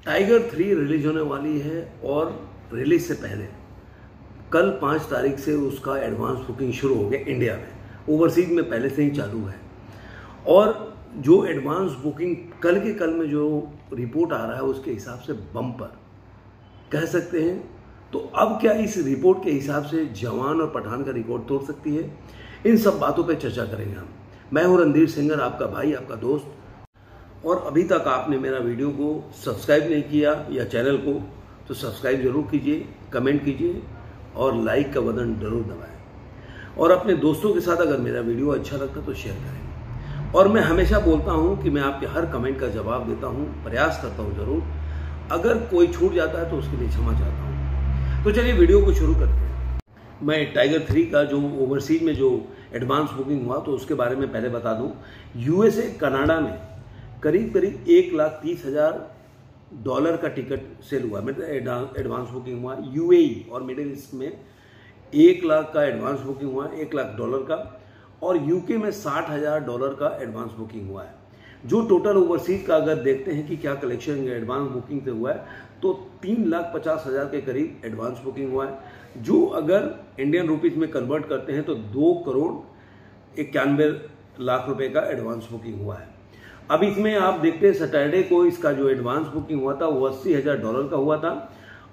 Tiger 3 release होने वाली है और रिलीज से पहले कल 5 तारीख से उसका एडवांस बुकिंग शुरू हो गया इंडिया में। ओवरसीज में पहले से ही चालू है और जो एडवांस बुकिंग कल के कल में जो रिपोर्ट आ रहा है उसके हिसाब से बम्पर कह सकते हैं। तो अब क्या इस रिपोर्ट के हिसाब से जवान और पठान का रिकॉर्ड तोड़ सकती है? इन सब बातों पे चर्चा करेंगे हम। मैं हूं रणधीर सिंगर, आपका भाई, आपका दोस्त। और अभी तक आपने मेरा वीडियो को सब्सक्राइब नहीं किया या चैनल को, तो सब्सक्राइब जरूर कीजिए, कमेंट कीजिए और लाइक का बटन जरूर दबाएं। और अपने दोस्तों के साथ अगर मेरा वीडियो अच्छा लगता तो शेयर करें। और मैं हमेशा बोलता हूं कि मैं आपके हर कमेंट का जवाब देता हूं, प्रयास करता हूं जरूर। अगर कोई छूट जाता है तो उसके लिए क्षमा चाहता हूं। तो चलिए वीडियो को शुरू करते हैं। मैं टाइगर 3 का जो ओवरसीज में जो एडवांस बुकिंग हुआ तो उसके बारे में पहले बता दूं। यूएसए कनाडा में करीब 1,30,000 डॉलर का टिकट सेल हुआ, मतलब एडवांस बुकिंग हुआ। यूएई और मिडिल ईस्ट में 1 लाख का एडवांस बुकिंग हुआ, 1 लाख डॉलर का। और यूके में 60,000 डॉलर का एडवांस बुकिंग हुआ है। जो टोटल ओवरसीज का अगर देखते हैं कि क्या कलेक्शन एडवांस बुकिंग से हुआ है तो 3,50,000 के करीब एडवांस बुकिंग हुआ है, जो अगर इंडियन रुपीज में कन्वर्ट करते हैं तो 2,91,00,000 रुपए का एडवांस बुकिंग हुआ है। अब इसमें आप देखते हैं सैटरडे को इसका जो एडवांस बुकिंग हुआ था वो 80,000 डॉलर का हुआ था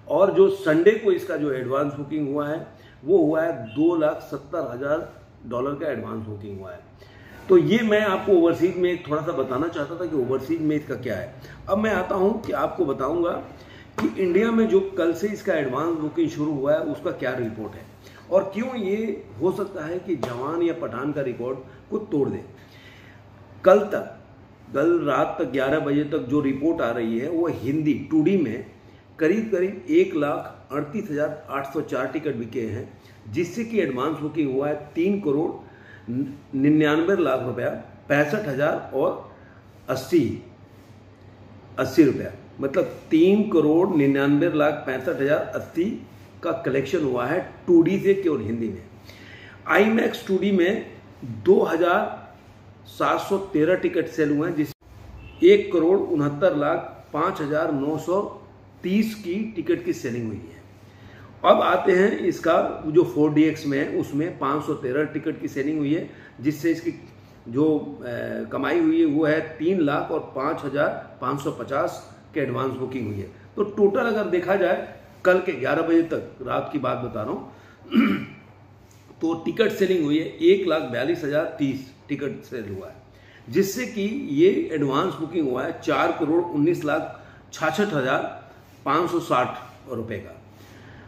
और जो संडे को इसका जो एडवांस बुकिंग हुआ है वो हुआ है 2,70,000 डॉलर का एडवांस बुकिंग हुआ है। तो ये मैं आपको ओवरसीज में थोड़ा सा बताना चाहता था कि ओवरसीज में इसका क्या है। अब मैं आता हूं कि आपको बताऊंगा कि इंडिया में जो कल से इसका एडवांस बुकिंग शुरू हुआ है उसका क्या रिपोर्ट है और क्यों ये हो सकता है कि जवान या पठान का रिकॉर्ड को तोड़ दे। कल रात तक 11 बजे तक जो रिपोर्ट आ रही है वो हिंदी 2D में करीब 1,38,804 टिकट बिके हैं, जिससे कि एडवांस बुकिंग हुआ है 3,99,00,000 रुपया, 65,000 और 80 रुपया, मतलब 3,99,65,080 का कलेक्शन हुआ है 2D से केवल हिंदी में। आईमैक्स 2D में 2,713 टिकट सेल हुए हैं, जिस 1,69,05,930 की टिकट की सेलिंग हुई है। अब आते हैं इसका जो 4DX में, उसमें 513 टिकट की सेलिंग हुई है, जिससे इसकी जो कमाई हुई है वो है 3,00,000 और 5,550 के एडवांस बुकिंग हुई है। तो टोटल अगर देखा जाए कल के 11 बजे तक, रात की बात बता रहा हूं, तो टिकट सेलिंग हुई है 1,42,030 टिकट सेल हुआ है, जिससे कि ये एडवांस बुकिंग हुआ है 4,19,66,560 रुपए का,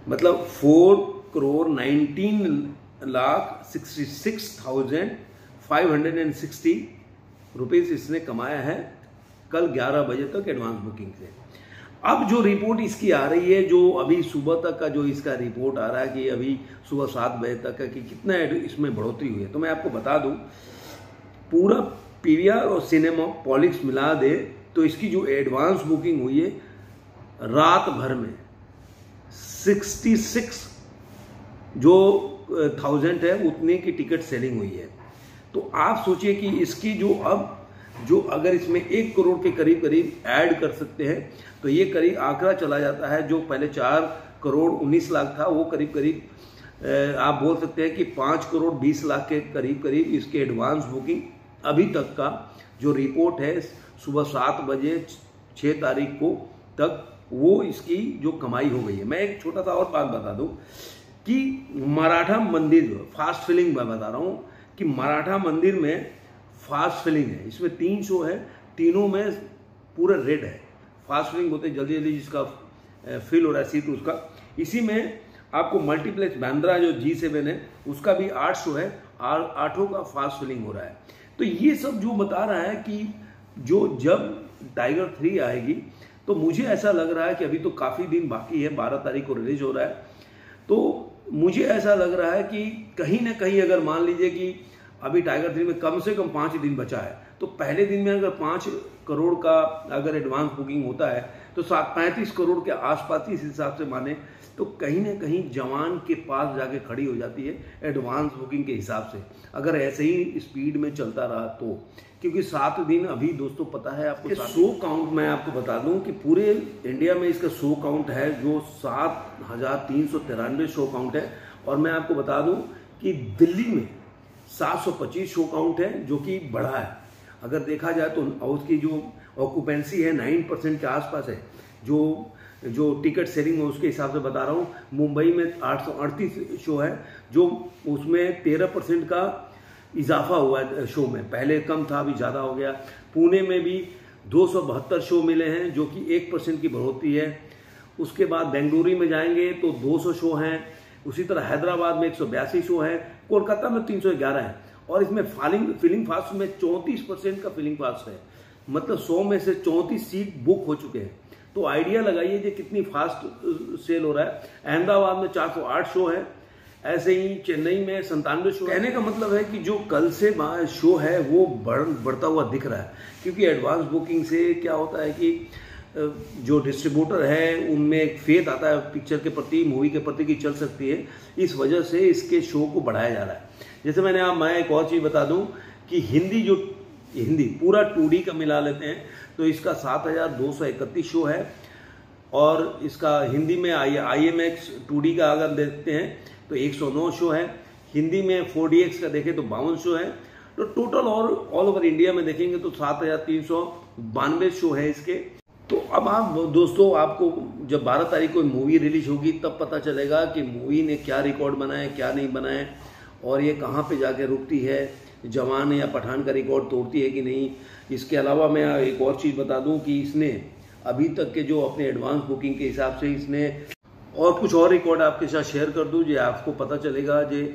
मतलब 4,19,66,560 रुपीज इसने कमाया है कल 11 बजे तक एडवांस बुकिंग से। अब जो रिपोर्ट इसकी आ रही है, जो अभी सुबह तक का जो इसका रिपोर्ट आ रहा है कि अभी सुबह 7 बजे तक का कि कितना इसमें बढ़ोतरी हुई है, तो मैं आपको बता दूं, पूरा पीवीआर और सिनेमा पॉलिक्स मिला दे तो इसकी जो एडवांस बुकिंग हुई है रात भर में 66,000 है, उतने की टिकट सेलिंग हुई है। तो आप सोचिए कि इसकी जो अगर इसमें 1 करोड़ के करीब ऐड कर सकते हैं तो ये करीब आंकड़ा चला जाता है, जो पहले 4,19,00,000 था वो करीब आप बोल सकते हैं कि 5,20,00,000 के करीब इसके एडवांस बुकिंग अभी तक का जो रिपोर्ट है सुबह 7 बजे 6 तारीख को तक वो इसकी जो कमाई हो गई है। मैं एक छोटा सा और बात बता दूं कि मराठा मंदिर फास्ट फिलिंग मैं बता रहा हूं कि मराठा मंदिर में फास्ट फिलिंग है। इसमें 3 शो है, तीनों में पूरा रेड है। फास्ट फिलिंग होते जल्दी जिसका फिल हो रहा है सीट उसका। इसी में आपको मल्टीप्लेक्स बांद्रा जो G7 है उसका भी 8 शो है, 8 का फास्ट फिलिंग हो रहा है। तो ये सब जो बता रहा है कि जो जब टाइगर 3 आएगी तो मुझे ऐसा लग रहा है कि अभी तो काफ़ी दिन बाकी है, 12 तारीख को रिलीज हो रहा है। तो मुझे ऐसा लग रहा है कि कहीं ना कहीं अगर मान लीजिए कि अभी टाइगर 3 में कम से कम 5 दिन बचा है, तो पहले दिन में अगर 5 करोड़ का अगर एडवांस बुकिंग होता है तो 35 करोड़ के आसपास इस हिसाब से माने तो कहीं ना कहीं जवान के पास जाके खड़ी हो जाती है एडवांस बुकिंग के हिसाब से, अगर ऐसे ही स्पीड में चलता रहा तो। क्योंकि 7 दिन अभी दोस्तों पता है आपको, 100 काउंट मैं आपको बता दूं कि पूरे इंडिया में इसका 100 काउंट है जो 7,393 शो काउंट है। और मैं आपको बता दूं कि दिल्ली में 725 शो काउंट है जो कि बढ़ा है। अगर देखा जाए तो उसकी जो ऑक्यूपेंसी है 9% के आसपास है, जो टिकट सेलिंग है उसके हिसाब से बता रहा हूँ। मुंबई में 838 शो है जो उसमें 13% का इजाफा हुआ है शो में, पहले कम था अभी ज़्यादा हो गया। पुणे में भी 272 शो मिले हैं जो कि 1% की बढ़ोतरी है। उसके बाद बेंगलुरु में जाएंगे तो 200 शो हैं, उसी तरह हैदराबाद में 182 शो हैं, कोलकाता में 311 है। और इसमें फिलिंग फास्ट में 34% का फिलिंग फास्ट है, मतलब 100 में से 34 सीट बुक हो चुके हैं। तो आइडिया लगाइए कि कितनी फास्ट सेल हो रहा है। अहमदाबाद में 408 शो है, ऐसे ही चेन्नई में 97 शो। कहने का मतलब है कि जो कल से शो है वो बढ़ता हुआ दिख रहा है, क्योंकि एडवांस बुकिंग से क्या होता है कि जो डिस्ट्रीब्यूटर है उनमें एक फेथ आता है पिक्चर के प्रति, मूवी के प्रति कि चल सकती है, इस वजह से इसके शो को बढ़ाया जा रहा है। जैसे मैं एक और चीज़ बता दूं कि हिंदी पूरा 2D का मिला लेते हैं तो इसका 7,231 शो है। और इसका हिंदी में IMX 2D का अगर देखते हैं तो 109 शो है। हिंदी में 4DX का देखें तो 52 शो है। तो टोटल और ऑल ओवर इंडिया में देखेंगे तो 7,392 शो है इसके। तो अब आप दोस्तों, आपको जब 12 तारीख को मूवी रिलीज होगी तब पता चलेगा कि मूवी ने क्या रिकॉर्ड बनाए क्या नहीं बनाए, और ये कहाँ पे जाके रुकती है, जवान या पठान का रिकॉर्ड तोड़ती है कि नहीं। इसके अलावा मैं एक और चीज़ बता दूं कि इसने अभी तक के जो अपने एडवांस बुकिंग के हिसाब से इसने और कुछ और रिकॉर्ड आपके साथ शेयर कर दूं, जो आपको पता चलेगा जो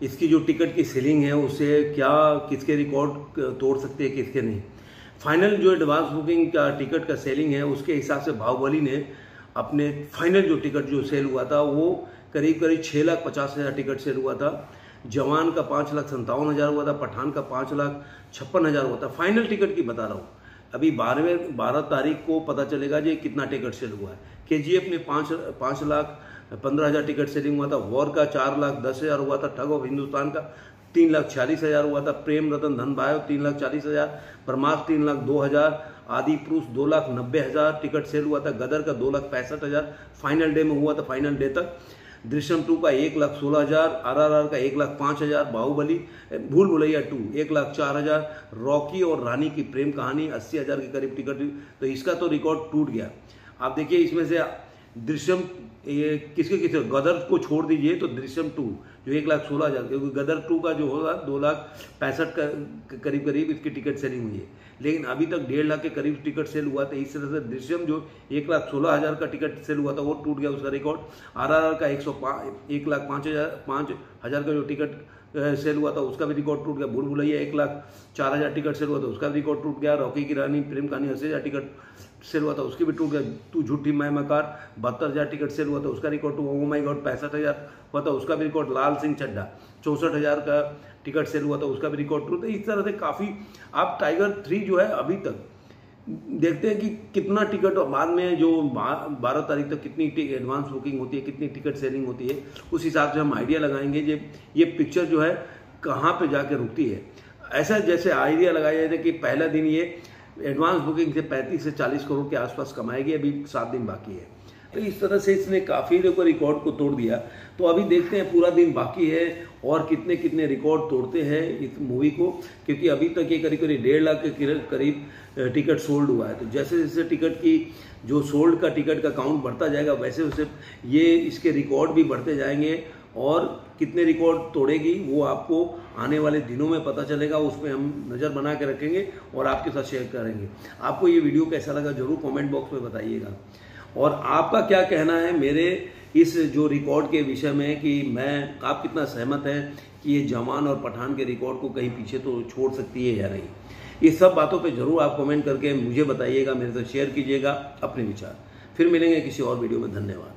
इसकी जो टिकट की सेलिंग है उससे क्या किसके रिकॉर्ड तोड़ सकते हैं किसके नहीं। फाइनल जो एडवांस बुकिंग का टिकट का सेलिंग है उसके हिसाब से बाहुबली ने अपने फाइनल जो टिकट जो सेल हुआ था वो करीब 6,50,000 टिकट सेल हुआ था। जवान का 5,57,000 हुआ था, पठान का 5,56,000 हुआ था। फाइनल टिकट की बता रहा हूँ, अभी 12 तारीख को पता चलेगा जी कितना टिकट सेल हुआ है। KGF में 5,15,000 टिकट सेलिंग हुआ था। वॉर का 4,10,000 हुआ था। ठग ऑफ हिंदुस्तान का 3,46,000 हुआ था। प्रेम रतन धन भाई 3,40,000। ब्रह्मास्त्र 3,02,000। आदि पुरुष 2,90,000 टिकट सेल हुआ था। गदर का 2,65,000 फाइनल डे में हुआ था, फाइनल डे तक। दृश्यम 2 का 1,16,000। RRR का 1,05,000। बाहुबली भूल भुलैया 2 1,04,000। रॉकी और रानी की प्रेम कहानी 80,000 के करीब टिकट, तो इसका तो रिकॉर्ड टूट गया। आप देखिए इसमें से दृश्यम ये किसके गदर को छोड़ दीजिए तो दृश्यम 2 जो 1,16,000, क्योंकि गदर 2 का जो होगा 2,65,000 का करीब इसकी टिकट सेलिंग हुई है, लेकिन अभी तक 1.5 लाख के करीब टिकट सेल हुआ था। इस तरह से दृश्यम जो 1,16,000 का टिकट सेल हुआ था वो टूट गया उसका रिकॉर्ड। RRR का 1,05,000 का जो टिकट सेल हुआ था उसका भी रिकॉर्ड टूट गया। भूल भुलैया 1,04,000 टिकट सेल हुआ था उसका भी रिकॉर्ड टूट गया। रॉकी की रानी प्रेम कहानी 80,000 टिकट सेल हुआ था उसके भी टूट गया। तू झूठी मैं मकार 72,000 टिकट सेल हुआ था उसका रिकॉर्ड टूट। ओ माय गॉड 65,000 हुआ था उसका भी रिकॉर्ड। लाल सिंह चड्ढा 64,000 का टिकट सेल हुआ था उसका भी रिकॉर्ड टूट। इस तरह से काफ़ी आप टाइगर 3 जो है अभी तक देखते हैं कि कितना टिकट, और बाद में जो 12 तारीख तक कितनी एडवांस बुकिंग होती है, कितनी टिकट सेलिंग होती है, उस हिसाब से हम आइडिया लगाएंगे ये पिक्चर जो है कहाँ पे जाके रुकती है। ऐसा जैसे आइडिया लगाया जाए कि पहला दिन ये एडवांस बुकिंग से 35 से 40 करोड़ के आसपास कमाएगी, अभी 7 दिन बाकी है। तो इस तरह से इसने काफ़ी रिकॉर्ड को तोड़ दिया। तो अभी देखते हैं पूरा दिन बाकी है और कितने कितने रिकॉर्ड तोड़ते हैं इस मूवी को, क्योंकि अभी तक ये करीब 1.5 लाख के करीब टिकट सोल्ड हुआ है। तो जैसे जैसे टिकट की जो सोल्ड का टिकट का काउंट बढ़ता जाएगा वैसे वैसे ये इसके रिकॉर्ड भी बढ़ते जाएंगे, और कितने रिकॉर्ड तोड़ेगी वो आपको आने वाले दिनों में पता चलेगा। उस पर हम नज़र बना के रखेंगे और आपके साथ शेयर करेंगे। आपको ये वीडियो कैसा लगा जरूर कमेंट बॉक्स में बताइएगा, और आपका क्या कहना है मेरे इस जो रिकॉर्ड के विषय में कि आप कितना सहमत हैं कि ये जवान और पठान के रिकॉर्ड को कहीं पीछे तो छोड़ सकती है या नहीं। ये सब बातों पे जरूर आप कमेंट करके मुझे बताइएगा, मेरे साथ शेयर कीजिएगा अपने विचार। फिर मिलेंगे किसी और वीडियो में। धन्यवाद।